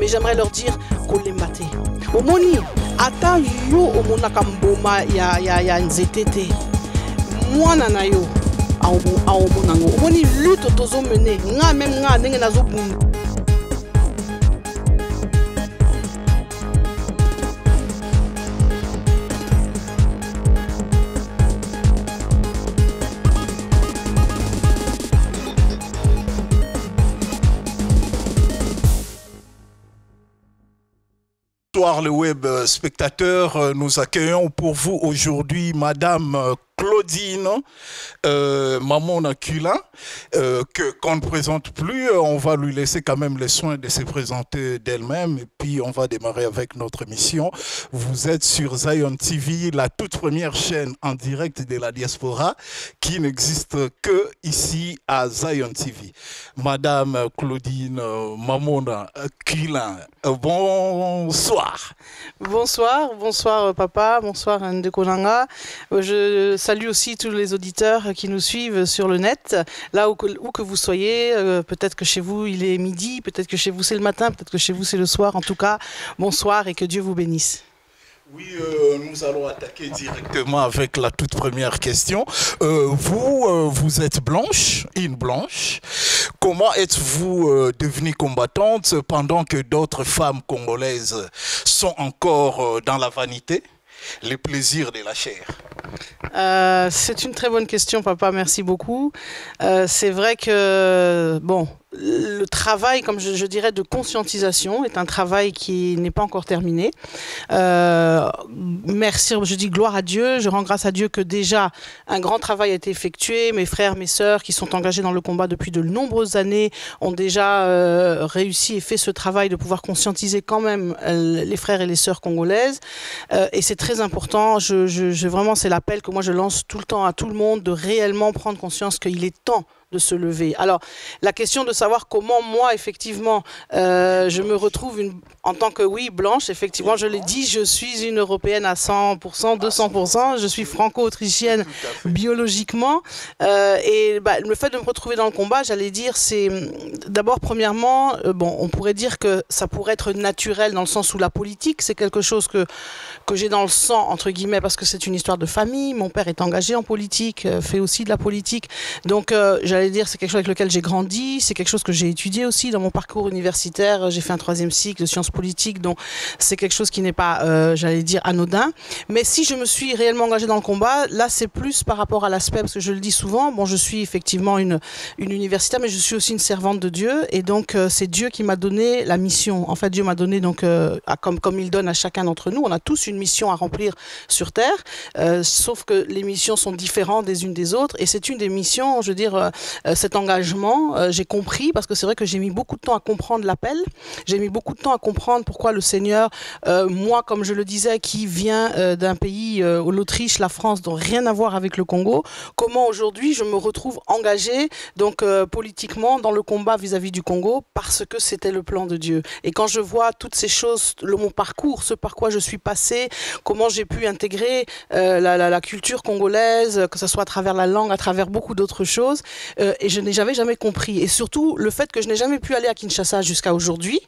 j'aimerais leur dire Kolemate. Omoni, ata yo omonaka mboma ya nzetete. Mwana na yo aomonango. Omoni lutte tozo mener. Nga même nga ndenge nazo bundu. Bonsoir le web spectateurs, nous accueillons pour vous aujourd'hui Madame Claudine Mamona Culin, qu'on ne présente plus, on va lui laisser quand même les soins de se présenter d'elle-même et puis on va démarrer avec notre émission. Vous êtes sur Zion TV, la toute première chaîne en direct de la diaspora qui n'existe que ici à Zion TV. Madame Claudine Mamona Culin, bonsoir. Bonsoir papa, bonsoir Ndekolanga. Je salue aussi tous les auditeurs qui nous suivent sur le net, là où que vous soyez, peut-être que chez vous il est midi, peut-être que chez vous c'est le matin, peut-être que chez vous c'est le soir, en tout cas, bonsoir et que Dieu vous bénisse. Oui, nous allons attaquer directement avec la toute première question. Vous êtes blanche, une blanche. Comment êtes-vous devenue combattante pendant que d'autres femmes congolaises sont encore dans la vanité, les plaisirs de la chair? C'est une très bonne question, papa, merci beaucoup. C'est vrai que, bon, le travail, comme je dirais, de conscientisation est un travail qui n'est pas encore terminé. Merci, je dis gloire à Dieu, je rends grâce à Dieu que déjà un grand travail a été effectué. Mes frères, mes sœurs qui sont engagés dans le combat depuis de nombreuses années ont déjà réussi et fait ce travail de pouvoir conscientiser quand même les frères et les sœurs congolaises. Et c'est très important, vraiment c'est l'appel que moi je lance tout le temps à tout le monde de réellement prendre conscience qu'il est temps de se lever. Alors, la question de savoir comment moi, effectivement, je me retrouve en tant que, oui, blanche, effectivement, je l'ai dit, je suis une Européenne à 100%, 200%, je suis franco-autrichienne biologiquement. Et bah, le fait de me retrouver dans le combat, j'allais dire, c'est d'abord, premièrement, bon, on pourrait dire que ça pourrait être naturel dans le sens où la politique, c'est quelque chose que j'ai dans le sang, entre guillemets, parce que c'est une histoire de famille. Mon père est engagé en politique, fait aussi de la politique. Donc, j'allais dire, c'est quelque chose avec lequel j'ai grandi, c'est quelque chose que j'ai étudié aussi dans mon parcours universitaire. J'ai fait un 3e cycle de sciences politiques, donc c'est quelque chose qui n'est pas, j'allais dire, anodin. Mais si je me suis réellement engagée dans le combat, là, c'est plus par rapport à l'aspect, parce que je le dis souvent, bon, je suis effectivement une universitaire, mais je suis aussi une servante de Dieu, et donc c'est Dieu qui m'a donné la mission. En fait, Dieu m'a donné, donc, comme il donne à chacun d'entre nous, on a tous une mission à remplir sur Terre, sauf que les missions sont différentes des unes des autres, et c'est une des missions, je veux dire, cet engagement, j'ai compris, parce que c'est vrai que j'ai mis beaucoup de temps à comprendre l'appel, j'ai mis beaucoup de temps à comprendre pourquoi le Seigneur, moi, comme je le disais, qui vient d'un pays, l'Autriche, la France, dont rien à voir avec le Congo, comment aujourd'hui je me retrouve engagée, donc politiquement, dans le combat vis-à-vis du Congo, parce que c'était le plan de Dieu. Et quand je vois toutes ces choses, mon parcours, ce par quoi je suis passée, comment j'ai pu intégrer la culture congolaise, que ce soit à travers la langue, à travers beaucoup d'autres choses, et je n'ai jamais compris. Et surtout, le fait que je n'ai jamais pu aller à Kinshasa jusqu'à aujourd'hui,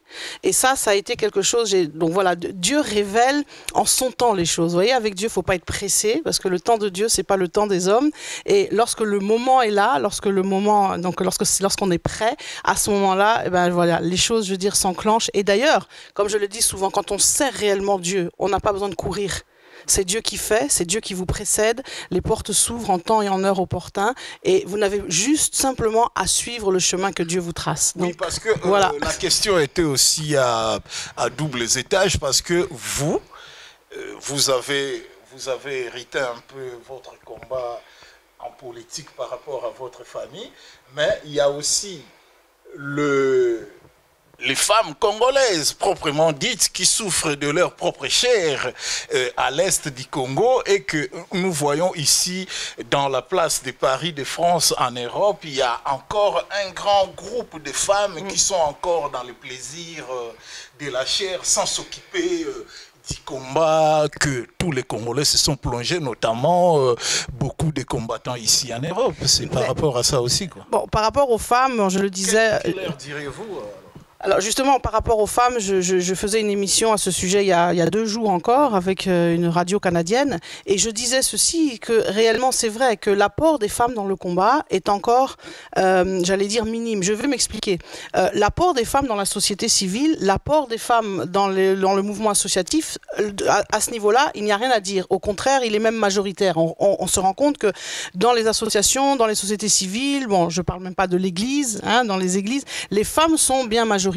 et ça a été quelque chose, donc voilà, Dieu révèle en son temps les choses. Vous voyez, avec Dieu, il ne faut pas être pressé, parce que le temps de Dieu, ce n'est pas le temps des hommes, et lorsque le moment est là, lorsqu'on est prêt, à ce moment-là, eh ben, voilà, les choses, je veux dire, s'enclenchent. Et d'ailleurs, comme je le dis souvent, quand on sert réellement Dieu, on n'a pas besoin de courir. C'est Dieu qui fait, c'est Dieu qui vous précède, les portes s'ouvrent en temps et en heure opportun, et vous n'avez juste simplement à suivre le chemin que Dieu vous trace. Donc, oui, parce que voilà. La question était aussi à doubles étages, parce que vous avez hérité un peu votre combat en politique par rapport à votre famille, mais il y a aussi les femmes congolaises proprement dites qui souffrent de leur propre chair à l'est du Congo, et que nous voyons ici dans la place de Paris de France en Europe, il y a encore un grand groupe de femmes qui sont encore dans le plaisir de la chair sans s'occuper du combat que tous les Congolais se sont plongés, notamment beaucoup de combattants ici en Europe. C'est par rapport à ça aussi, quoi. Bon, par rapport aux femmes, je le disais... Quelle heure direz-vous Alors justement, par rapport aux femmes, je faisais une émission à ce sujet il y a 2 jours encore avec une radio canadienne et je disais ceci, que réellement c'est vrai que l'apport des femmes dans le combat est encore, j'allais dire minime. Je vais m'expliquer. L'apport des femmes dans la société civile, l'apport des femmes dans le mouvement associatif, à ce niveau-là, il n'y a rien à dire. Au contraire, il est même majoritaire. On se rend compte que dans les associations, dans les sociétés civiles, bon, je parle même pas de l'église, hein, dans les églises, les femmes sont bien majoritaires.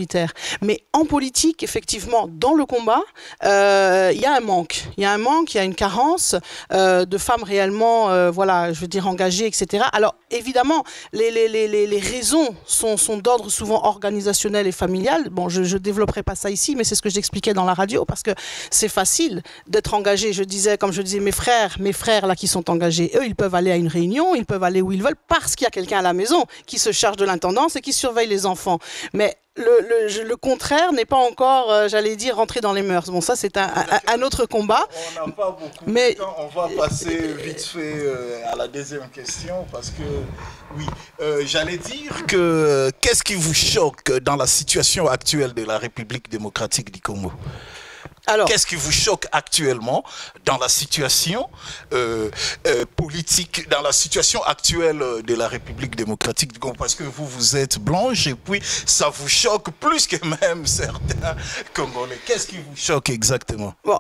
Mais en politique, effectivement, dans le combat, il y a un manque. Il y a un manque, il y a une carence de femmes réellement, voilà, je veux dire, engagées, etc. Alors, évidemment, les raisons sont d'ordre souvent organisationnel et familial. Bon, je ne développerai pas ça ici, mais c'est ce que j'expliquais dans la radio, parce que c'est facile d'être engagé. Je disais, comme je disais, mes frères là qui sont engagés, eux, ils peuvent aller à une réunion, ils peuvent aller où ils veulent, parce qu'il y a quelqu'un à la maison qui se charge de l'intendance et qui surveille les enfants. Mais le contraire n'est pas encore, j'allais dire, rentré dans les mœurs. Bon, ça, c'est un autre combat. On n'a pas beaucoup de temps. On va passer vite fait à la deuxième question parce que, oui, j'allais dire que qu'est-ce qui vous choque dans la situation actuelle de la République démocratique du Congo ? Qu'est-ce qui vous choque actuellement dans la situation politique, dans la situation actuelle de la République démocratique du Congo? Parce que vous êtes blanche et puis ça vous choque plus que même certains Congolais. Qu'est-ce qui vous choque exactement? Bon,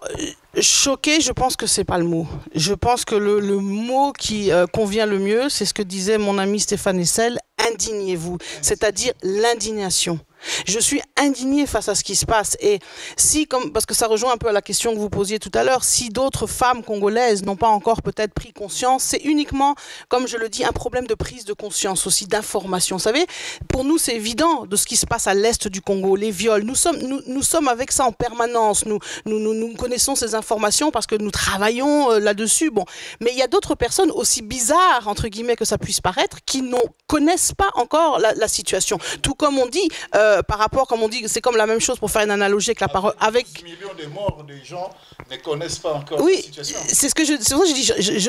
choqué, je pense que c'est pas le mot. Je pense que le mot qui convient le mieux, c'est ce que disait mon ami Stéphane Essel, indignez-vous, c'est-à-dire l'indignation. Je suis indignée face à ce qui se passe et si, parce que ça rejoint un peu à la question que vous posiez tout à l'heure, si d'autres femmes congolaises n'ont pas encore peut-être pris conscience, c'est uniquement, comme je le dis, un problème de prise de conscience aussi, d'information. Vous savez, pour nous c'est évident de ce qui se passe à l'est du Congo, les viols, nous sommes avec ça en permanence, nous connaissons ces informations parce que nous travaillons là-dessus, bon. Mais il y a d'autres personnes aussi bizarres, entre guillemets, que ça puisse paraître, qui ne connaissent pas encore la situation. Tout comme on dit, par rapport, comme on dit, c'est comme la même chose pour faire une analogie avec la parole. Avec 10 millions de morts, des gens ne connaissent pas encore la situation. C'est ce que c'est pour ça que je dis,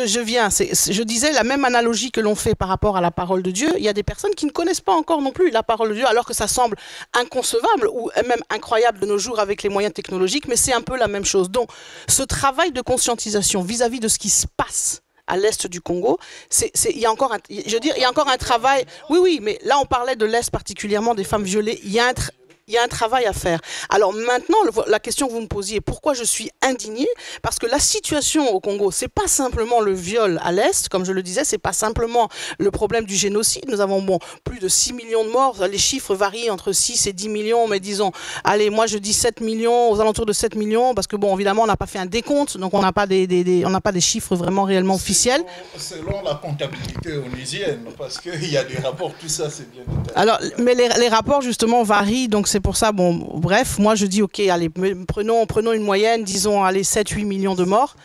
je viens. Je disais la même analogie que l'on fait par rapport à la parole de Dieu. Il y a des personnes qui ne connaissent pas encore non plus la parole de Dieu, alors que ça semble inconcevable ou même incroyable de nos jours avec les moyens technologiques, mais c'est un peu la même chose. Donc, ce travail de conscientisation vis-à-vis de ce qui se passe à l'est du Congo, il y a encore un travail. Oui, mais là on parlait de l'est particulièrement des femmes violées. Il y a un travail à faire. Alors maintenant, la question que vous me posiez, pourquoi je suis indignée? Parce que la situation au Congo, c'est pas simplement le viol à l'est, comme je le disais, c'est pas simplement le problème du génocide. Nous avons plus de 6 millions de morts. Les chiffres varient entre 6 et 10 millions, mais disons, allez, moi je dis 7 millions, aux alentours de 7 millions, parce que bon, évidemment, on n'a pas fait un décompte, donc on n'a pas des chiffres vraiment réellement officiels. Selon la comptabilité onusienne, parce qu'il y a des rapports, tout ça, c'est bien détaillé. Alors, mais les rapports justement varient, donc c'est pour ça, bon, bref, moi je dis, ok, allez, prenons une moyenne, disons, allez, 7-8 millions de morts.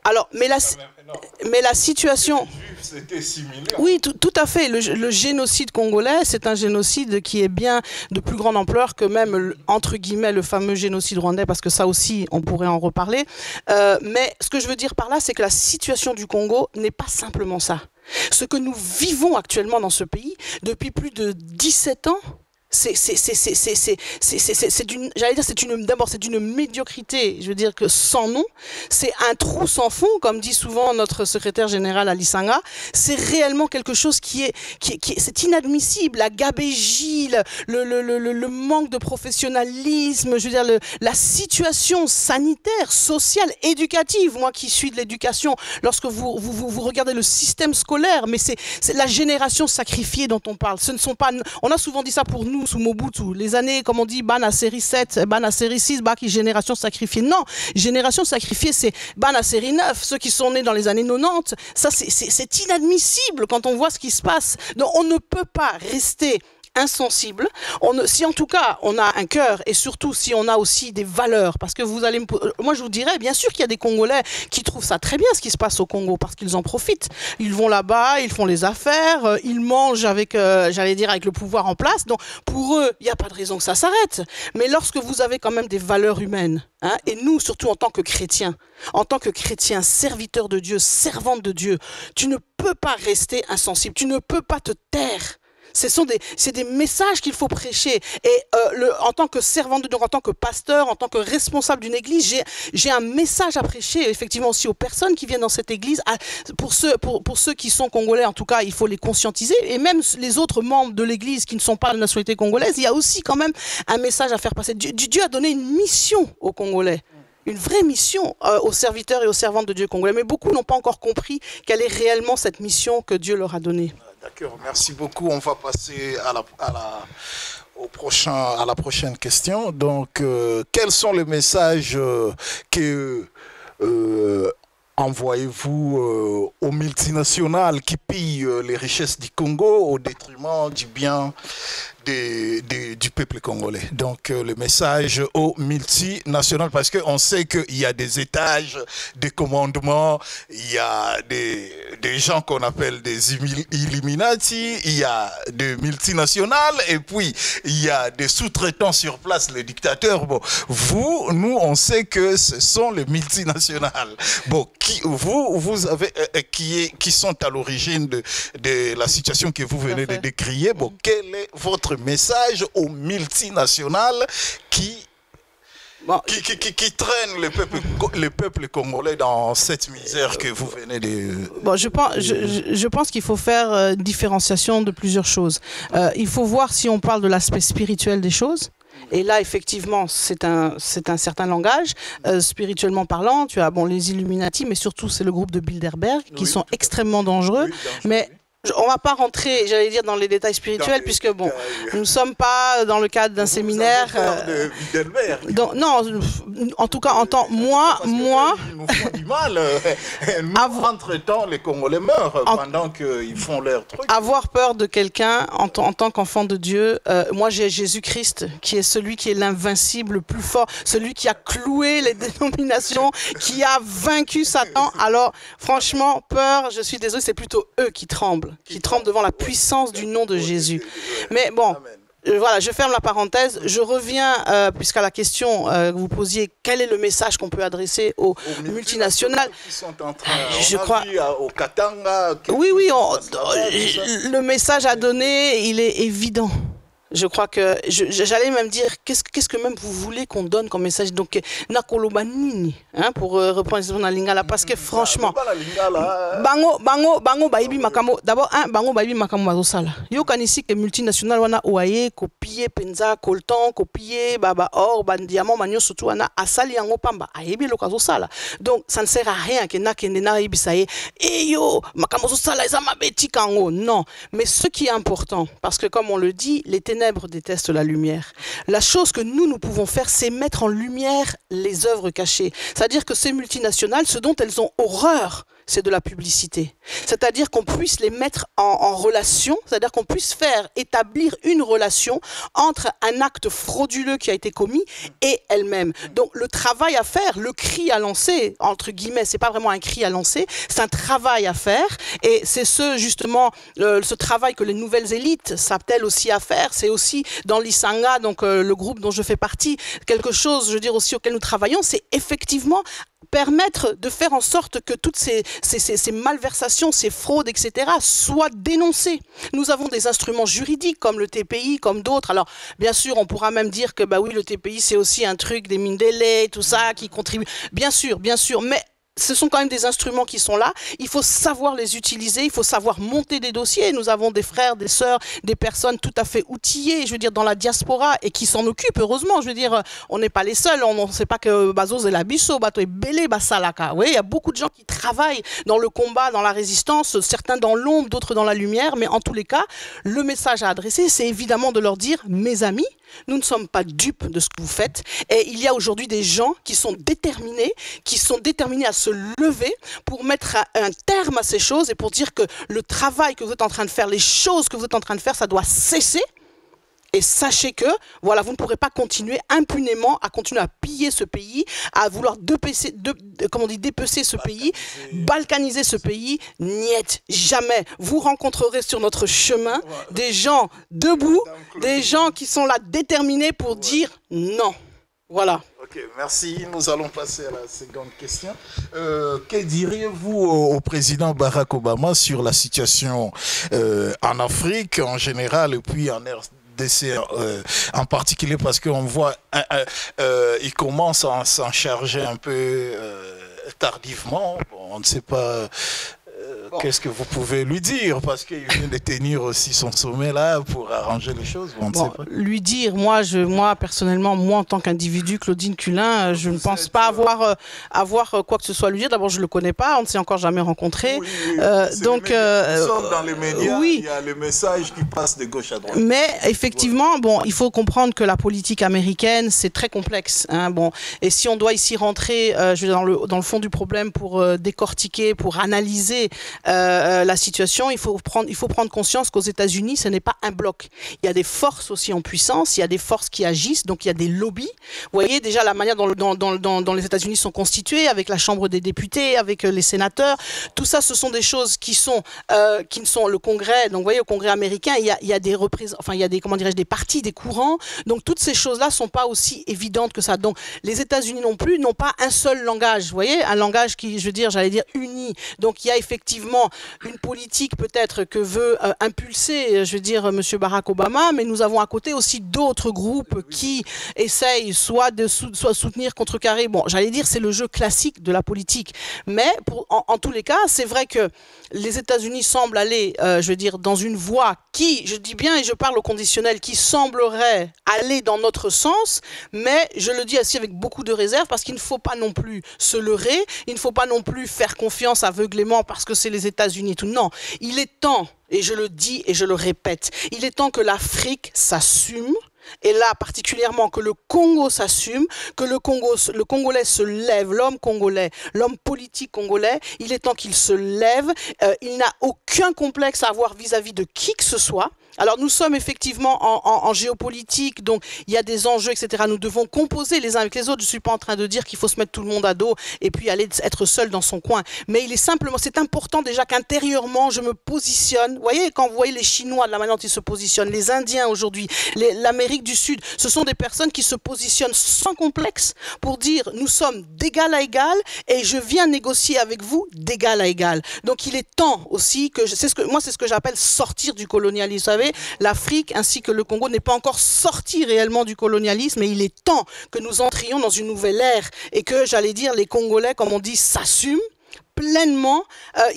Alors, mais la situation... C'était 6 millions. Oui, tout à fait. Le génocide congolais, c'est un génocide qui est bien de plus grande ampleur que même, entre guillemets, le fameux génocide rwandais, parce que ça aussi, on pourrait en reparler. Mais ce que je veux dire par là, c'est que la situation du Congo n'est pas simplement ça. Ce que nous vivons actuellement dans ce pays, depuis plus de 17 ans, d'abord c'est d'une médiocrité, je veux dire que sans nom, c'est un trou sans fond, comme dit souvent notre secrétaire général Ali Sanga. C'est réellement quelque chose qui est c'est inadmissible, la gabégie, le manque de professionnalisme, je veux dire la situation sanitaire, sociale, éducative. Moi qui suis de l'éducation, lorsque vous regardez le système scolaire, mais c'est la génération sacrifiée dont on parle. Ce ne sont pas, on a souvent dit ça pour nous sous Mobutu, les années, comme on dit, Bana série 7, Bana série 6, qui génération sacrifiée. Non, génération sacrifiée, c'est Bana série 9, ceux qui sont nés dans les années 90. Ça, c'est inadmissible quand on voit ce qui se passe. Donc, on ne peut pas rester insensible, si en tout cas on a un cœur et surtout si on a aussi des valeurs, parce que moi je vous dirais, bien sûr qu'il y a des Congolais qui trouvent ça très bien ce qui se passe au Congo, parce qu'ils en profitent, ils vont là-bas, ils font les affaires, ils mangent avec, j'allais dire, avec le pouvoir en place, donc pour eux, il n'y a pas de raison que ça s'arrête. Mais lorsque vous avez quand même des valeurs humaines, hein, et nous surtout en tant que chrétiens, serviteurs de Dieu, servantes de Dieu, tu ne peux pas rester insensible, tu ne peux pas te taire. C'est des messages qu'il faut prêcher. Et en tant que servant de Dieu, en tant que pasteur, en tant que responsable d'une église, j'ai un message à prêcher, effectivement, aussi aux personnes qui viennent dans cette église. Pour ceux qui sont congolais, en tout cas, il faut les conscientiser. Et même les autres membres de l'église qui ne sont pas de nationalité congolaise, il y a aussi quand même un message à faire passer. Dieu a donné une mission aux Congolais. Une vraie mission aux serviteurs et aux servantes de Dieu congolais. Mais beaucoup n'ont pas encore compris quelle est réellement cette mission que Dieu leur a donnée. D'accord, merci beaucoup. On va passer à la prochaine question. Donc, quels sont les messages que envoyez-vous aux multinationales qui pillent les richesses du Congo au détriment du bien du peuple congolais? Donc le message aux multinationales, parce qu'on sait qu'il y a des étages, des commandements, il y a des gens qu'on appelle des Illuminati, il y a des multinationales, et puis il y a des sous-traitants sur place, les dictateurs. Bon, nous, on sait que ce sont les multinationales. Bon, vous avez, qui sont à l'origine de la situation que vous venez de décrire. Bon, quel est votre message aux multinationales qui traînent le peuple congolais dans cette misère que vous venez de... Bon, je pense qu'il faut faire différenciation de plusieurs choses. Il faut voir si on parle de l'aspect spirituel des choses. Et là, effectivement, c'est un certain langage. Spirituellement parlant, tu as les Illuminati, mais surtout, c'est le groupe de Bilderberg, qui sont extrêmement dangereux. Mais on ne va pas rentrer, j'allais dire, dans les détails spirituels, puisque bon, nous ne sommes pas dans le cadre d'un séminaire. Donc, non, en tout cas, moi. Ils nous font du mal. Entre-temps, les Congolais meurent pendant qu'ils font leur truc. Avoir peur de quelqu'un en tant qu'enfant de Dieu, moi j'ai Jésus-Christ, qui est celui qui est l'invincible, le plus fort, celui qui a cloué les dénominations, qui a vaincu Satan. Alors, franchement, peur, je suis désolé, c'est plutôt eux qui tremblent devant la puissance du nom de Jésus. Mais bon, voilà, je ferme la parenthèse. Je reviens, puisqu'à la question que vous posiez, quel est le message qu'on peut adresser aux multinationales qui sont en train, je crois, au Katanga. Oui, le message à donner, il est évident. Je crois que j'allais même dire qu'est-ce que même vous voulez qu'on donne comme message, donc nakolobanini, pour reprendre la lingala, parce que franchement bango baibi makamo d'abord bango baibi makamo bazosala yo kanisi que multinational wana oaye copier penza coltan copier baba or ban diamant manyo surtout wana asali yango pamba ayebi lokazosala, donc ça ne sert à rien que nakende na ibisaye yo makamo zosala eza mabeti kango, non. Mais ce qui est important, parce que comme on le dit, les ténèbres détestent la lumière. La chose que nous pouvons faire, c'est mettre en lumière les œuvres cachées. C'est-à-dire que ces multinationales, ce dont elles ont horreur, c'est de la publicité. C'est-à-dire qu'on puisse les mettre en relation, c'est-à-dire qu'on puisse établir une relation entre un acte frauduleux qui a été commis et elle-même. Donc le travail à faire, le cri à lancer, entre guillemets, c'est pas vraiment un cri à lancer, c'est un travail à faire, et c'est ce travail que les nouvelles élites s'attellent aussi à faire. C'est aussi dans l'Isanga, donc le groupe dont je fais partie, quelque chose, je veux dire, aussi auquel nous travaillons, c'est effectivement permettre de faire en sorte que toutes ces malversations, ces fraudes, etc. soient dénoncées. Nous avons des instruments juridiques comme le TPI, comme d'autres. Alors, bien sûr, on pourra même dire que oui, le TPI, c'est aussi un truc des mines de lait, tout ça, qui contribue. Bien sûr, mais ce sont quand même des instruments qui sont là. Il faut savoir les utiliser, il faut savoir monter des dossiers. Nous avons des frères, des sœurs, des personnes tout à fait outillées, je veux dire, dans la diaspora et qui s'en occupent, heureusement. Je veux dire, on n'est pas les seuls. On ne sait pas que Bazos et la Bisso, Bato et Belé, Basalaka. Oui, il y a beaucoup de gens qui travaillent dans le combat, dans la résistance, certains dans l'ombre, d'autres dans la lumière. Mais en tous les cas, le message à adresser, c'est évidemment de leur dire, mes amis, nous ne sommes pas dupes de ce que vous faites. Et il y a aujourd'hui des gens qui sont déterminés à se lever pour mettre un terme à ces choses et pour dire que le travail que vous êtes en train de faire, les choses que vous êtes en train de faire, ça doit cesser. Et sachez que, voilà, vous ne pourrez pas continuer impunément à continuer à piller ce pays, à vouloir dépecer ce pays, balkaniser ce pays. Niet, jamais. Vous rencontrerez sur notre chemin des gens debout, des gens qui sont là déterminés pour dire non. Voilà. Ok, merci. Nous allons passer à la seconde question. Que diriez-vous au président Barack Obama sur la situation en Afrique en général et puis en RDC en particulier, parce qu'on voit il commence à s'en charger un peu tardivement. Bon, on ne sait pas. Qu'est-ce que vous pouvez lui dire? Parce qu'il vient de tenir aussi son sommet là pour arranger les choses. On ne sait pas. Lui dire, moi personnellement, moi en tant qu'individu, Claudine Culin, je ne pense pas avoir quoi que ce soit à lui dire. D'abord, je ne le connais pas, on ne s'est encore jamais rencontré. Oui, donc, dans les médias, oui. Il y a le message qui passe de gauche à droite. Mais effectivement, bon, il faut comprendre que la politique américaine, c'est très complexe. Hein, bon, et si on doit ici rentrer je veux dire, dans le fond du problème pour décortiquer, pour analyser la situation, il faut prendre conscience qu'aux États-Unis, ce n'est pas un bloc. Il y a des forces aussi en puissance, il y a des forces qui agissent, donc il y a des lobbies. Vous voyez déjà la manière dont les États-Unis sont constitués, avec la Chambre des députés, avec les sénateurs. Tout ça, ce sont des choses qui ne sont le Congrès. Donc, vous voyez, au Congrès américain, il y a des représentants, enfin, il y a des, comment dirais-je, des partis, des courants. Donc, toutes ces choses-là sont pas aussi évidentes que ça. Donc, les États-Unis non plus n'ont pas un seul langage. Vous voyez, un langage qui, je veux dire, j'allais dire uni. Donc, il y a effectivement une politique peut-être que veut impulser, je veux dire, M. Barack Obama, mais nous avons à côté aussi d'autres groupes qui essayent soit soutenir, contrecarrer. Bon, j'allais dire, c'est le jeu classique de la politique. Mais en tous les cas, c'est vrai que les États-Unis semblent aller, je veux dire, dans une voie qui, je dis bien et je parle au conditionnel, qui semblerait aller dans notre sens, mais je le dis aussi avec beaucoup de réserve parce qu'il ne faut pas non plus se leurrer, il ne faut pas non plus faire confiance aveuglément parce que c'est les États-Unis et tout. Non, il est temps, et je le dis et je le répète, il est temps que l'Afrique s'assume. Et là, particulièrement, que le Congo s'assume, que le Congolais se lève, l'homme congolais, l'homme politique congolais, il est temps qu'il se lève. Il n'a aucun complexe à avoir vis-à-vis de qui que ce soit. Alors, nous sommes effectivement en géopolitique, donc il y a des enjeux, etc. Nous devons composer les uns avec les autres. Je ne suis pas en train de dire qu'il faut se mettre tout le monde à dos et puis aller être seul dans son coin. Mais c'est important déjà qu'intérieurement, je me positionne. Vous voyez, quand vous voyez les Chinois, de la manière dont ils se positionnent, les Indiens aujourd'hui, l'Amérique du Sud, ce sont des personnes qui se positionnent sans complexe pour dire nous sommes d'égal à égal et je viens négocier avec vous d'égal à égal. Donc il est temps aussi que, c'est ce que j'appelle sortir du colonialisme. Vous savez, l'Afrique ainsi que le Congo n'est pas encore sorti réellement du colonialisme et il est temps que nous entrions dans une nouvelle ère et que, j'allais dire, les Congolais, comme on dit, s'assument pleinement,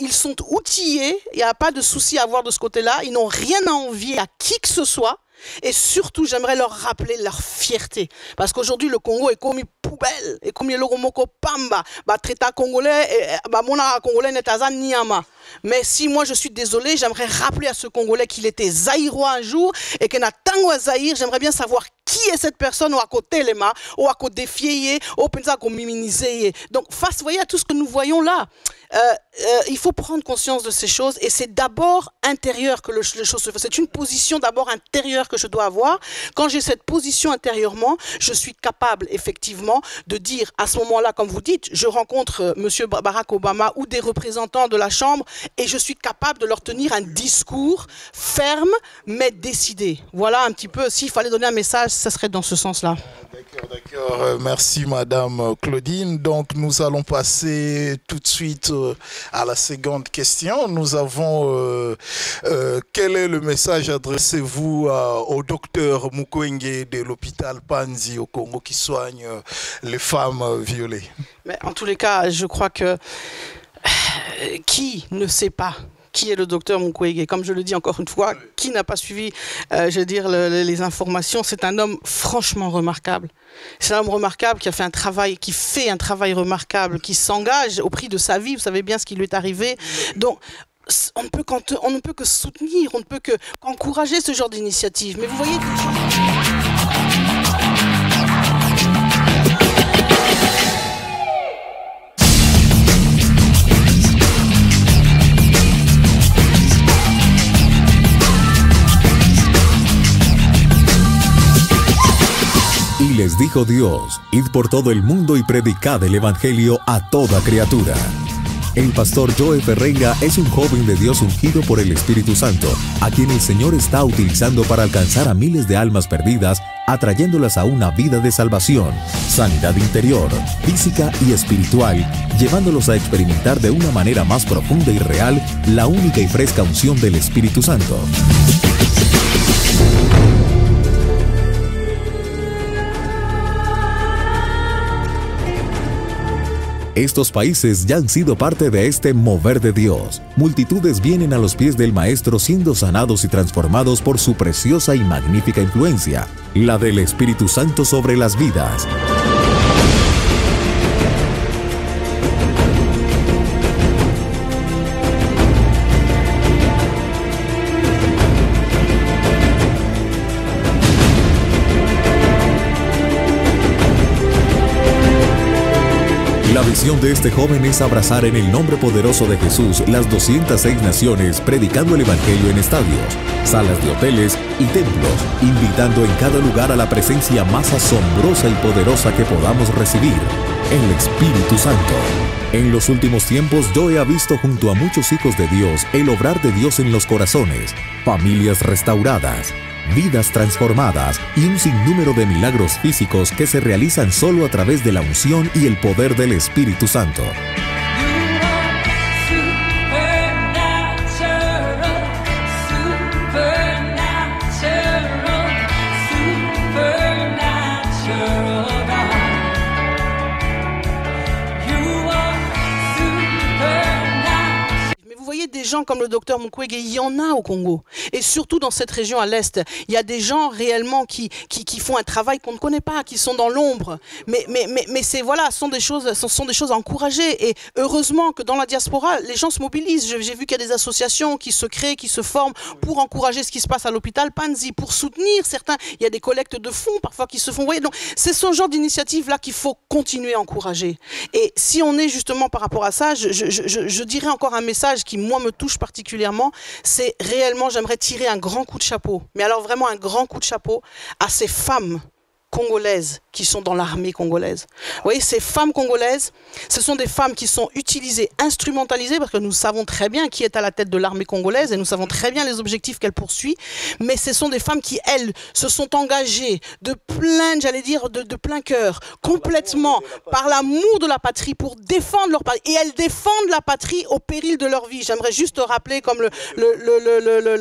ils sont outillés, il n'y a pas de souci à avoir de ce côté-là, ils n'ont rien à envier à qui que ce soit. Et surtout, j'aimerais leur rappeler leur fierté. Parce qu'aujourd'hui, le Congo est comme une poubelle. Et comme il y a le Romoko Pamba, traita congolais, mona congolais netaza niama. Mais si moi je suis désolé, j'aimerais rappeler à ce Congolais qu'il était zaïrois un jour et que na tango zaïr, j'aimerais bien savoir qui est cette personne ou à côté les mains, ou à côté défier, ou pensa qu'on miminiser. Donc face, voyez, à tout ce que nous voyons là, il faut prendre conscience de ces choses et c'est d'abord intérieur que les choses se font. C'est une position d'abord intérieure que je dois avoir. Quand j'ai cette position intérieurement, je suis capable effectivement de dire à ce moment-là, comme vous dites, je rencontre M. Barack Obama ou des représentants de la Chambre et je suis capable de leur tenir un discours ferme mais décidé. Voilà un petit peu, s'il fallait donner un message, ça serait dans ce sens-là. D'accord. Merci Madame Claudine. Donc nous allons passer tout de suite à la seconde question. Nous avons quel est le message adressez-vous au docteur Mukwege de l'hôpital Panzi au Congo qui soigne les femmes violées? Mais en tous les cas, je crois que qui ne sait pas qui est le docteur Mukwege? Comme je le dis encore une fois, qui n'a pas suivi, je veux dire, les informations? C'est un homme franchement remarquable. C'est un homme remarquable qui a fait un travail, qui fait un travail remarquable, qui s'engage au prix de sa vie. Vous savez bien ce qui lui est arrivé. Donc, on ne peut que soutenir, on ne peut qu'encourager ce genre d'initiative. Mais vous voyez, Y les dijo Dios, id por todo el mundo y predicad el evangelio a toda criatura. El pastor Joe Ferreira es un joven de Dios ungido por el Espíritu Santo, a quien el Señor está utilizando para alcanzar a miles de almas perdidas atrayéndolas a una vida de salvación, sanidad interior, física y espiritual, llevándolos a experimentar de una manera más profunda y real la única y fresca unción del Espíritu Santo. Estos países ya han sido parte de este mover de Dios. Multitudes vienen a los pies del Maestro siendo sanados y transformados por su preciosa y magnífica influencia, la del Espíritu Santo sobre las vidas. La visión de este joven es abrazar en el nombre poderoso de Jesús las 206 naciones, predicando el Evangelio en estadios, salas de hoteles y templos, invitando en cada lugar a la presencia más asombrosa y poderosa que podamos recibir, el Espíritu Santo. En los últimos tiempos yo he visto junto a muchos hijos de Dios el obrar de Dios en los corazones, familias restauradas, vidas transformadas y un sinnúmero de milagros físicos que se realizan solo a través de la unción y el poder del Espíritu Santo. Des gens comme le docteur Mukwege, il y en a au Congo. Et surtout dans cette région à l'Est, il y a des gens réellement qui font un travail qu'on ne connaît pas, qui sont dans l'ombre. Mais c'est, voilà, ce sont des choses à encourager. Et heureusement que dans la diaspora, les gens se mobilisent. J'ai vu qu'il y a des associations qui se créent, qui se forment pour encourager ce qui se passe à l'hôpital Panzi, pour soutenir certains. Il y a des collectes de fonds parfois qui se font. Vous voyez, donc c'est ce genre d'initiative-là qu'il faut continuer à encourager. Et si on est justement par rapport à ça, je dirais encore un message qui, moi, me touche particulièrement, c'est réellement, j'aimerais tirer un grand coup de chapeau, mais alors vraiment un grand coup de chapeau à ces femmes congolaises qui sont dans l'armée congolaise. Vous voyez, ces femmes congolaises, ce sont des femmes qui sont utilisées, instrumentalisées, parce que nous savons très bien qui est à la tête de l'armée congolaise et nous savons très bien les objectifs qu'elle poursuit, mais ce sont des femmes qui, elles, se sont engagées de plein, j'allais dire, de plein cœur, complètement, par l'amour de la patrie, pour défendre leur patrie. Et elles défendent la patrie au péril de leur vie. J'aimerais juste rappeler, comme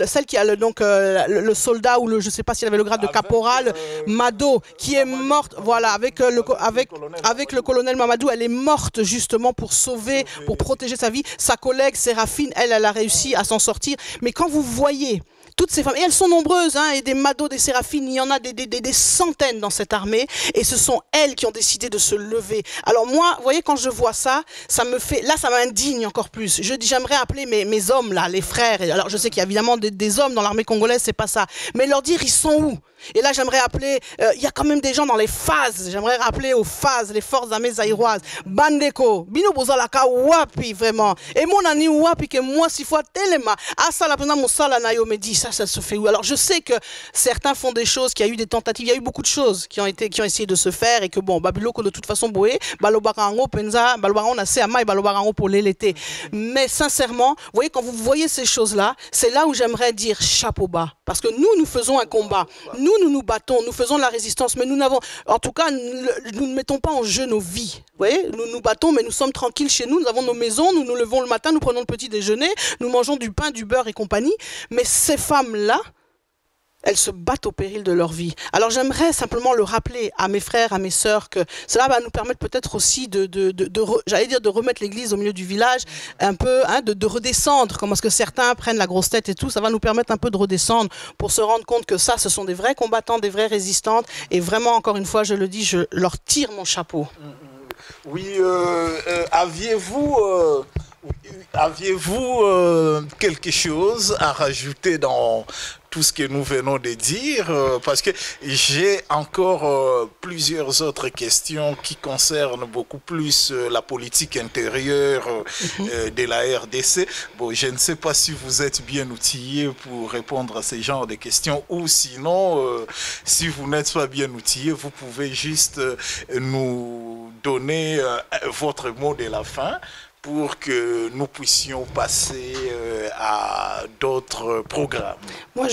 celle qui a le soldat, ou je ne sais pas s'il avait le grade de caporal, Mado, qui est morte, voilà, avec le colonel Mamadou, elle est morte justement pour sauver, pour protéger sa vie. Sa collègue Séraphine, elle a réussi à s'en sortir. Mais quand vous voyez toutes ces femmes, et elles sont nombreuses, hein, et des Mado, des Séraphines, il y en a des centaines dans cette armée, et ce sont elles qui ont décidé de se lever. Alors moi, vous voyez, quand je vois ça, ça m'indigne encore plus. J'aimerais appeler mes hommes là, les frères, alors je sais qu'il y a évidemment des hommes dans l'armée congolaise, c'est pas ça, mais leur dire ils sont où? Et là, j'aimerais appeler, il y a quand même des gens dans les phases, j'aimerais rappeler aux phases, les forces armées zaïroises, Bandeko, Bino Bozalaka, Wapi, vraiment, et mon ami Wapi, que moi, si fois telema, Asala, Moussala, Nayo, me dit, ça se fait où? Alors, je sais que certains font des choses, qu'il y a eu des tentatives, il y a eu beaucoup de choses qui ont essayé de se faire, et que bon, Babiloko, de toute façon, Boé, Balobarango, Penza, Balobarango, Naseama, et Balobarango pour l'été. Mais sincèrement, vous voyez, quand vous voyez ces choses-là, c'est là où j'aimerais dire chapeau bas. Parce que nous faisons un combat. Nous battons, nous faisons de la résistance, mais nous n'avons, en tout cas, nous ne mettons pas en jeu nos vies. Vous voyez, nous battons, mais nous sommes tranquilles chez nous, nous avons nos maisons, nous nous levons le matin, nous prenons le petit déjeuner, nous mangeons du pain, du beurre et compagnie. Mais ces femmes-là, elles se battent au péril de leur vie. Alors j'aimerais simplement le rappeler à mes frères, à mes sœurs, que cela va nous permettre peut-être aussi j'allais dire de remettre l'église au milieu du village, un peu, hein, de redescendre, comme est-ce que certains prennent la grosse tête et tout, ça va nous permettre un peu de redescendre pour se rendre compte que ça, ce sont des vrais combattants, des vraies résistantes, et vraiment, encore une fois, je le dis, je leur tire mon chapeau. Oui, aviez-vous quelque chose à rajouter dans tout ce que nous venons de dire, parce que j'ai encore plusieurs autres questions qui concernent beaucoup plus la politique intérieure de la RDC. Bon, je ne sais pas si vous êtes bien outillé pour répondre à ces genres de questions, ou sinon, si vous n'êtes pas bien outillé, vous pouvez juste nous donner votre mot de la fin pour que nous puissions passer à d'autres programmes. Moi,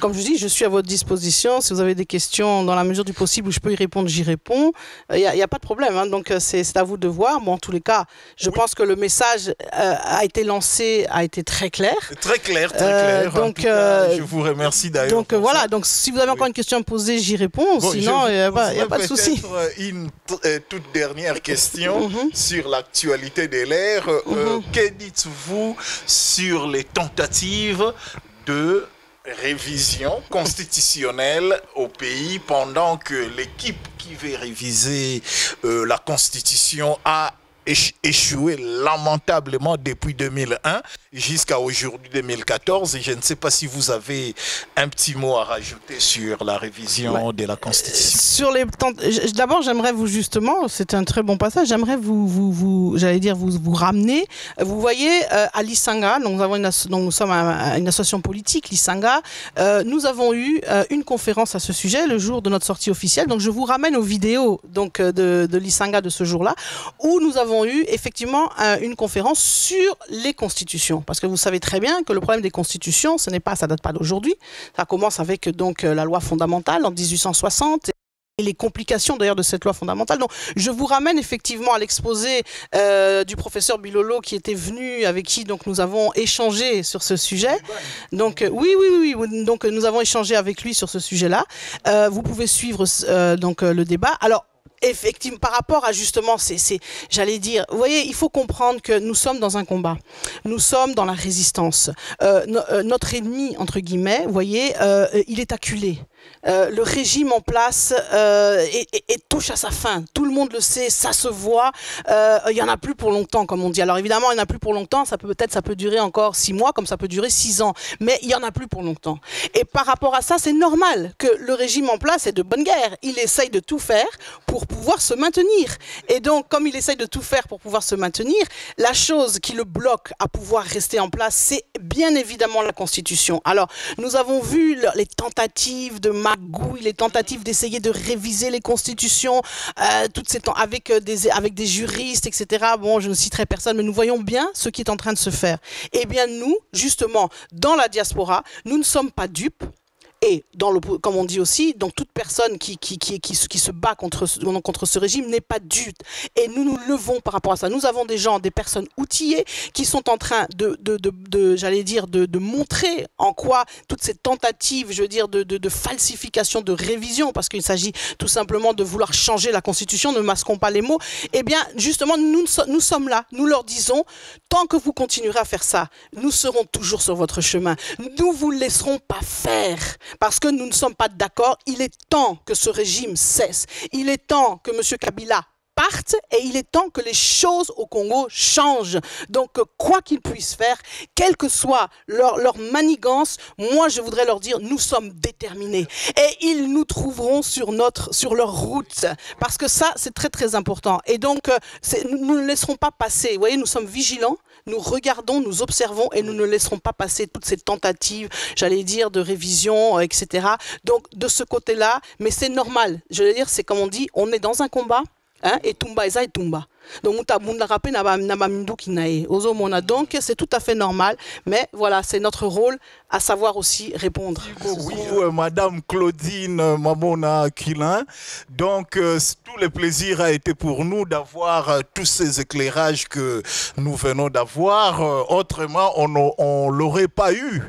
comme je dis, je suis à votre disposition. Si vous avez des questions dans la mesure du possible où je peux y répondre, j'y réponds. Il n'y a pas de problème. Hein. Donc, c'est à vous de voir. Bon, en tous les cas, je pense que le message a été lancé, a été très clair. Très clair, très clair. Donc, je vous remercie d'ailleurs. Donc, voilà. Donc, si vous avez encore une question à me poser, j'y réponds. Bon, sinon, il n'y a pas de souci. Une toute dernière question sur l'actualité de l'ère. Que dites-vous sur les tentatives de révision constitutionnelle au pays pendant que l'équipe qui veut réviser la Constitution a échoué lamentablement depuis 2001 jusqu'à aujourd'hui 2014 et je ne sais pas si vous avez un petit mot à rajouter sur la révision de la Constitution. D'abord, j'aimerais vous justement, c'est un très bon passage, j'aimerais vous ramener. Vous voyez, à l'Isanga, donc nous sommes une association politique, l'Isanga, nous avons eu une conférence à ce sujet le jour de notre sortie officielle. Donc je vous ramène aux vidéos donc, de l'Isanga de ce jour-là, où nous avons eu effectivement une conférence sur les constitutions. Parce que vous savez très bien que le problème des constitutions, ça date pas d'aujourd'hui. Ça commence avec donc la loi fondamentale en 1860. Et les complications d'ailleurs de cette loi fondamentale. Donc, je vous ramène effectivement à l'exposé du professeur Bilolo qui était venu, avec qui donc nous avons échangé sur ce sujet. Donc oui. Donc nous avons échangé avec lui sur ce sujet-là. Vous pouvez suivre donc le débat. Alors effectivement, par rapport à justement, j'allais dire, vous voyez, il faut comprendre que nous sommes dans un combat. Nous sommes dans la résistance. Notre ennemi, entre guillemets, vous voyez, il est acculé. Le régime en place touche à sa fin. Tout le monde le sait, ça se voit. Il n'y en a plus pour longtemps, comme on dit. Alors évidemment, il n'y en a plus pour longtemps. Ça peut durer encore 6 mois, comme ça peut durer 6 ans. Mais il n'y en a plus pour longtemps. Et par rapport à ça, c'est normal que le régime en place est de bonne guerre. Il essaye de tout faire pour pouvoir se maintenir. Et donc, comme il essaye de tout faire pour pouvoir se maintenir, la chose qui le bloque à pouvoir rester en place, c'est bien évidemment la Constitution. Alors, nous avons vu les tentatives de magouille, les tentatives d'essayer de réviser les constitutions, toutes ces temps avec des juristes, etc. Bon, je ne citerai personne, mais nous voyons bien ce qui est en train de se faire. Eh bien, nous, justement, dans la diaspora, nous ne sommes pas dupes. Et comme on dit aussi, donc toute personne qui se bat contre ce régime n'est pas dupe. Et nous nous levons par rapport à ça. Nous avons des personnes outillées qui sont en train de montrer en quoi toutes ces tentatives, je veux dire, de falsification, de révision, parce qu'il s'agit tout simplement de vouloir changer la Constitution, ne masquons pas les mots. Eh bien, justement, nous sommes là. Nous leur disons, tant que vous continuerez à faire ça, nous serons toujours sur votre chemin. Nous vous laisserons pas faire. Parce que nous ne sommes pas d'accord, il est temps que ce régime cesse. Il est temps que M. Kabila parte et il est temps que les choses au Congo changent. Donc, quoi qu'ils puissent faire, quelle que soit leur manigance, moi, je voudrais leur dire, nous sommes déterminés. Et ils nous trouveront sur leur route. Parce que ça, c'est très, très important. Et donc, nous ne laisserons pas passer. Vous voyez, nous sommes vigilants. Nous regardons, nous observons et nous ne laisserons pas passer toutes ces tentatives, j'allais dire, de révision, etc. Donc, de ce côté-là, mais c'est normal. Je veux dire, c'est comme on dit, on est dans un combat, hein, et Tumba, et Tumba. Donc, c'est tout à fait normal, mais voilà, c'est notre rôle à savoir aussi répondre. Oui, Madame Claudine Mamona Kilin. Donc, tout le plaisir a été pour nous d'avoir tous ces éclairages que nous venons d'avoir. Autrement, on ne l'aurait pas eu,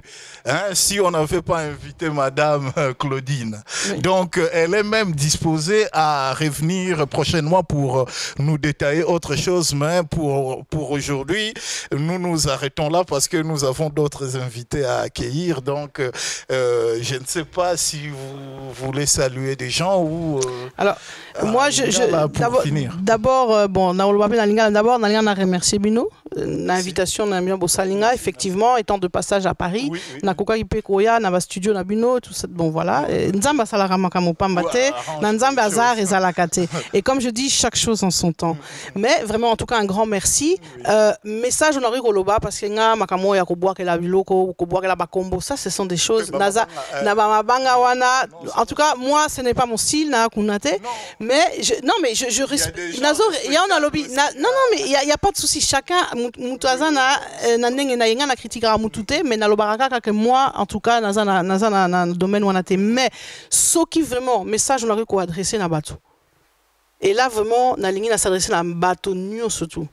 hein, si on n'avait pas invité Madame Claudine. Oui. Donc, elle est même disposée à revenir prochainement pour nous détailler autre chose, mais pour aujourd'hui, nous nous arrêtons là parce que nous avons d'autres invités à accueillir. Donc, je ne sais pas si vous voulez saluer des gens ou... Alors, moi, d'abord, bon, d'abord, on a remercié Bino, l'invitation na bien Bossalinga, effectivement, étant de passage à Paris, na koka ipekoya na ba studio na bino, tout ça, bon voilà, nzamba salara makamo pambate, na nzamba azar et zalakate. Et comme je dis, chaque chose en son temps. Mais vraiment, en tout cas, un grand merci. Message on a Koloba parce que nga makamo ya koboa ke la biloko, koboa ke la bakombo, ça ce sont des choses naza na ba mabanga wana. En tout cas, moi ce n'est pas mon style na kunate, mais je respecte nazo ya on a lobby. Non mais il y a pas de souci, chacun mutaza na ndenge na yenga na critiquera mutute, mais na lobaraka que moi en tout cas naza na domaine wana te, mais ce qui vraiment message on a ko adresser na bato. Et là vraiment na lingi na s'adresser na bato nyo surtout.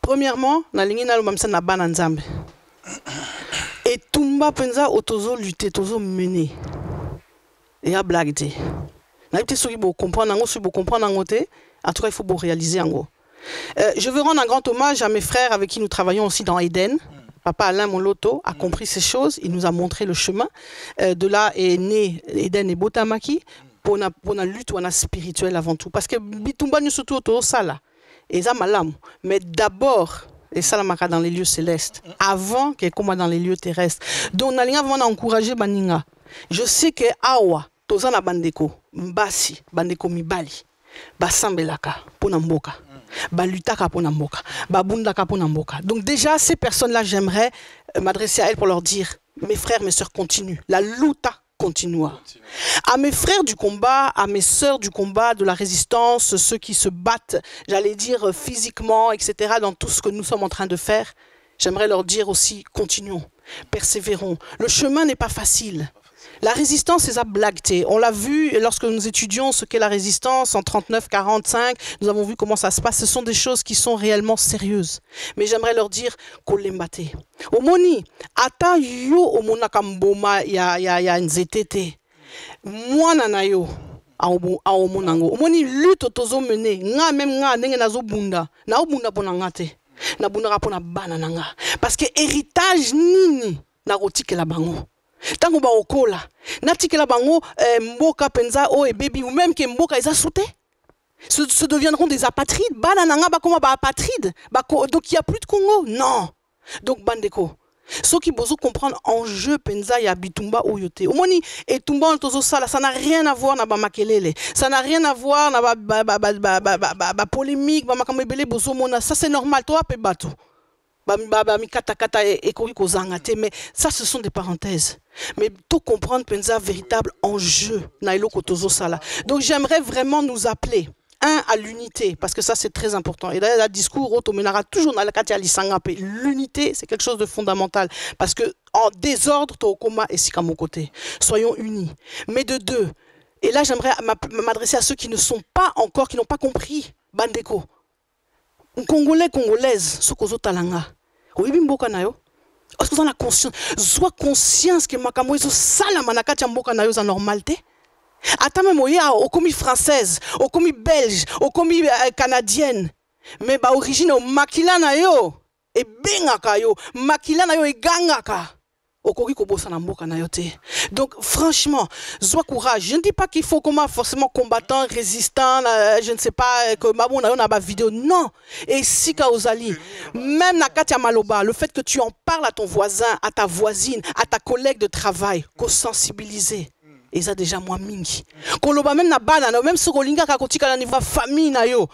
Premièrement, na lingi na lomamsa na bana nzambe. Et tumba penza otozo lutter, tozo mener. Et à blague te. Na été soki bo comprendre ngo, si bo comprendre ngo te, en tout cas il faut bo réaliser ngo. Je veux rendre un grand hommage à mes frères avec qui nous travaillons aussi dans Eden. Papa Alain Moloto a compris ces choses, il nous a montré le chemin. De là est né Eden et Botamaki pour la lutte spirituelle avant tout. Parce que bitumba nous surtout autour de ça là. Et ça malam. Mais d'abord, et ça la dans les lieux célestes, avant qu'elle commence dans les lieux terrestres. Donc nalinga vraiment encourager baninga. Je sais que awa tozana bandeko mbasi bandeko mibali basambelaka pona mboka. Balutaka pona mboka, babundaka pona mboka. Donc déjà ces personnes-là, j'aimerais m'adresser à elles pour leur dire, mes frères, mes sœurs, continuent. La luta continua. À mes frères du combat, à mes sœurs du combat, de la résistance, ceux qui se battent, j'allais dire physiquement, etc., dans tout ce que nous sommes en train de faire, j'aimerais leur dire aussi, continuons, persévérons. Le chemin n'est pas facile. La résistance, c'est ça blagueté. On l'a vu lorsque nous étudions ce qu'est la résistance en 39-45. Nous avons vu comment ça se passe. Ce sont des choses qui sont réellement sérieuses. Mais j'aimerais leur dire kolembate. Omoni, ata yo omona kamboma ya nzetete. Mwana na yo a omonango. Omoni lutte tozo mene. Nga même nga ndenge nazo bunda. Na obunda pona ngate. Na bunda pona bana nanga. Parce que héritage nini na rotike la bango. Tango ba okola natikela bango mboka penza o et baby ou même que mboka ils a sauté se deviendront des apatrides banananga ba comment ba apatride donc il y a plus de Congo non donc bandeko ceux qui besoin comprendre enjeu penza ya bitumba oyote omoni et tumba tozo sala ça n'a rien à voir na ba makelele ça n'a rien à voir na ba polémique ba makambo ebele bozo mona ça c'est normal toi pe bato. Mais ça, ce sont des parenthèses. Mais tout comprendre, pensa véritable enjeu. Donc j'aimerais vraiment nous appeler, à l'unité, parce que ça c'est très important. Et d'ailleurs, le discours, toujours l'unité, c'est quelque chose de fondamental. Parce que en désordre, et si mon côté. Soyons unis. Mais de deux. Et là, j'aimerais m'adresser à ceux qui ne sont pas encore, qui n'ont pas compris. Bandeko. Congolais, Congolaise, ce que vous talanga. Oui, bimboka na yo. Est-ce que vous en avez conscience? Sois conscience que makamo iso sala manakati mboka na yo za normalité. Ata même oya okomi française, okomi belge, okomi canadienne. Mais ba origine o makila na yo e bengaka yo, makila na yo e gangaka. Donc franchement, sois courage. Je ne dis pas qu'il faut comment forcément combattant, résistant, je ne sais pas que on a ma vidéo. Non. Et si Kaozali, même Nakatia Maloba, le fait que tu en parles à ton voisin, à ta voisine, à ta collègue de travail, qu'on sensibiliser. Et ça déjà moi mingi. Koloba même na bana, même ce kolinga kakotika na niveau famille na yo.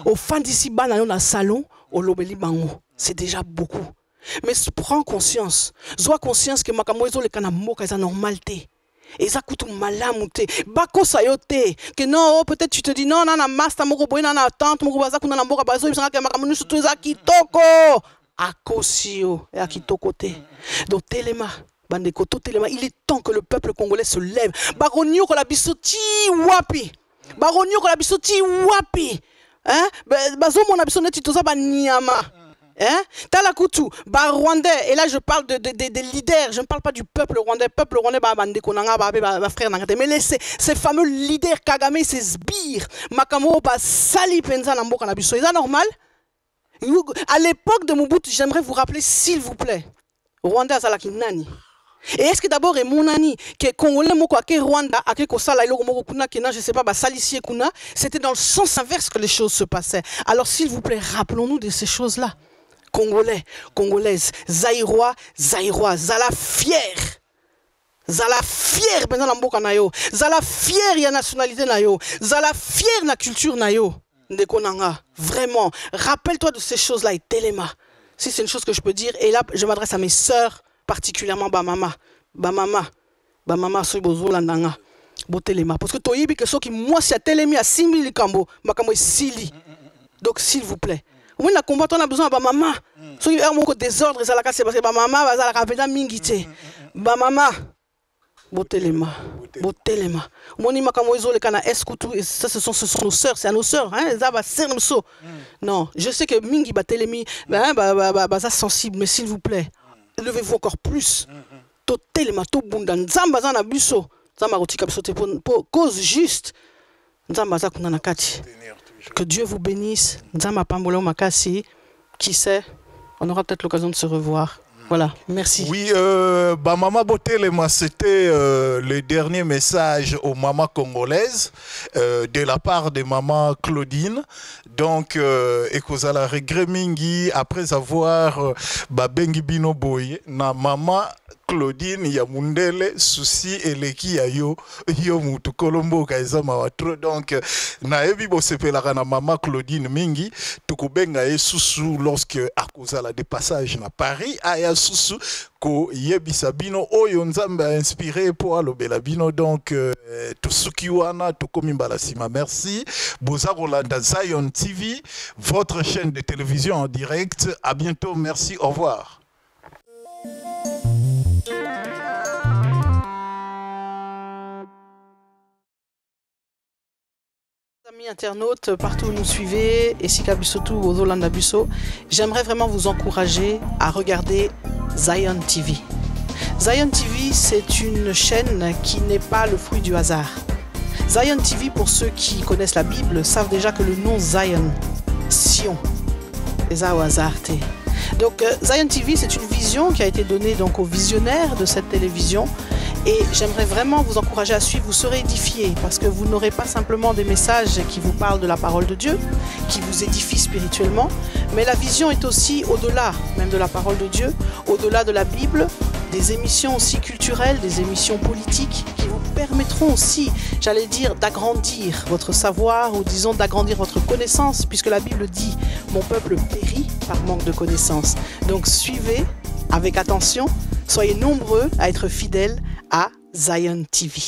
Au fin d'ici bana yo na salon, au lobeli bango. C'est déjà beaucoup. Mais prends conscience. Sois conscience que makamoizo le kanamoka est normalité. Et ça coûte malamouté. Bako sayote. Que non, peut-être tu te dis non, non, master moko boy, non, tante moko baza kuna mboka bazo, ils sont que makamonu surtout za kitoko. Akosio et akitoko te. Donc telema. Bandeko to telema. Il est temps que le peuple congolais se lève. Baronio ko la bisoti wapi. Baronio ko la bisoti wapi. Hein? Bazo mon abisoneti toza ba niama. Hein? Talakutu, bah Rwandais, et là je parle des leaders, je ne parle pas du peuple rwandais, mais ces fameux leaders Kagame, ces sbires, Makamo, Sali Penza Namboka Nabiso, c'est normal? À l'époque de Mobutu, j'aimerais vous rappeler, s'il vous plaît, Rwandais Azalaki Nani. Et est-ce que d'abord est mon ami que Congolais moko ke Rwanda ake ko sala iloko moko kuna kena je sais pas salicie kuna, c'était dans le sens inverse que les choses se passaient. Alors s'il vous plaît, rappelons-nous de ces choses-là. Congolais, Congolaises, Zaïrois, Zaïrois, Zala fier. Zala fier pendant la mboka na yo. Zala fier ya nationalité na yo. Zala fier na culture na yo. Ndekonanga, vraiment, rappelle-toi de ces choses-là et téléma. Si c'est une chose que je peux dire, et là, je m'adresse à mes sœurs, particulièrement Bamama, soy bozo landanga, botelema. Parce que toyibi que ceux qui moi si a télémi à 6000 kambo, makambo sili. Donc s'il vous plaît, oui na combat on a besoin de Bamama. Soki er moko désordre ça la casse parce que Bamama va la rapeda mingité. Bamama botelema. Botelema. Moni makambo ezole kana eskutu ça ce sont nos sœurs, c'est à nos sœurs hein, ça va ser so. Non, je sais que mingi batelemi ça sensible mais s'il vous plaît, levez-vous encore plus. Totelema to bunda nzamba za na biso. Nzamba rotika biso te pour cause juste. Nzamba za kuna na kati. Que Dieu vous bénisse. Nzamba pambola makasi. Qui sait, on aura peut-être l'occasion de se revoir. Voilà, merci. Oui, Maman Botelema, c'était le dernier message aux mamans congolaises de la part de Maman Claudine. Donc, Ekozala regret mingi après avoir Babengi Bino Boye, na Maman Claudine ya mundele souci eleki ya yo mutu kolombo kaisa mawatro. Donc na ebi bo sepelaka na Maman Claudine mingi tukubenga ye susu lorsque akozala de passage na Paris aya susu ko yebisa bino oyo nzambe a inspiré pour alobela bino. Donc tusuki wana tukomi mbala sima. Merci boza kolanda Zion TV, votre chaîne de télévision en direct. À bientôt, merci, au revoir. Amis internautes, partout où vous nous suivez, et Sika Busotu ou Ozolanda Busso, j'aimerais vraiment vous encourager à regarder Zion TV. Zion TV, c'est une chaîne qui n'est pas le fruit du hasard. Zion TV, pour ceux qui connaissent la Bible, savent déjà que le nom Zion, Sion, les a au hasard. Donc Zion TV, c'est une vision qui a été donnée donc aux visionnaires de cette télévision. Et j'aimerais vraiment vous encourager à suivre, vous serez édifiés parce que vous n'aurez pas simplement des messages qui vous parlent de la parole de Dieu, qui vous édifient spirituellement, mais la vision est aussi au-delà même de la parole de Dieu, au-delà de la Bible, des émissions aussi culturelles, des émissions politiques qui vous permettront aussi, j'allais dire, d'agrandir votre savoir ou disons d'agrandir votre connaissance puisque la Bible dit « Mon peuple périt par manque de connaissance ». Donc suivez avec attention, soyez nombreux à être fidèles à Zion TV.